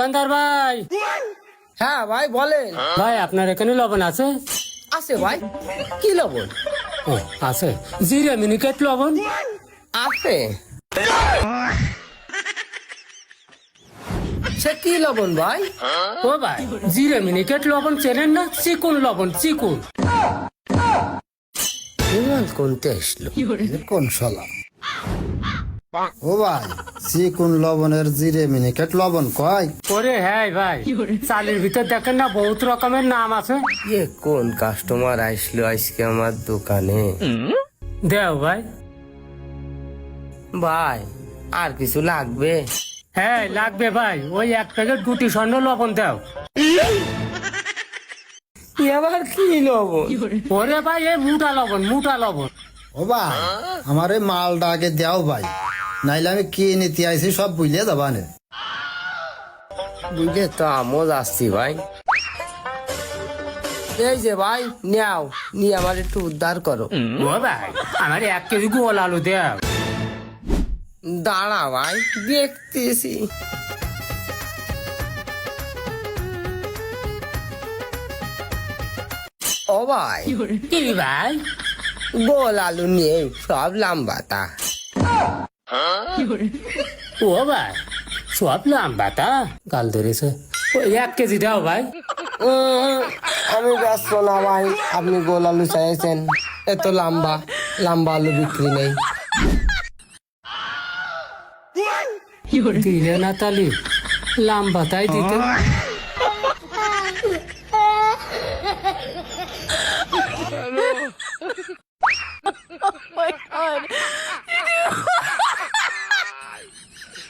দোকানদার ভাই। হ্যাঁ ভাই বলেন। ভাই আপনার এখানে লবণ আছে? আছে ভাই। কি লবণ? ও আছে, জিরে মিনিকেট লবণ আছে। সে কি লবণ ভাই? ও ভাই, জিরে মিনিকেট লবণ চেনেন না? চিকুন লবণ, চিকুন। বিমান কোনতে আসলো? কোন শালা? ও ভাই, চিকুন লবণের জিরে মিনিকেট লবণ কয়? ওরে হ্যাঁ ভাই, চালের ভিতর দেখেন না বহুত রকমের নাম আছে। ইয়ে কোন কাস্টমার আসলো আজকে আমার দোকানে? দেও ভাই। ভাই আর কিছু লাগবে? হ্যাঁ লাগবে ভাই, ওই এক প্যাকেট গুটি স্বর্ণ লবণ দাও। আবার কি লবণ? ওরে ভাই এই মুটা লবণ, মুটা লবণ। ও ভাই, আমার এই মালটা আগে দেও ভাই, নাইলে আমি কি নিতে আইছি সব বুঝলে যাবা নে। বুঝলে তো আমও যাচ্ছি ভাই। এই যে ভাই নেও, নিয়ে আমার একটু উদ্ধার করো। ও ভাই, আমার 1 কেজি গোল আলু দেও। দাঁড়া ভাই দেখতেছি। ও ভাই, কি ভাই? গোল আলু নিয়ে সব লাম্বাতা। ও ভাই, সব লম্বা তা গাল ধরেছে। ওই 1 কেজি দাও ভাই। আমি ব্যস্ত না ভাই, আপনি গোল আলু চাইছেন, এত লম্বা লম্বা আলু বিক্রি নেই। দিলে না তালি, লম্বা তাই দিতে।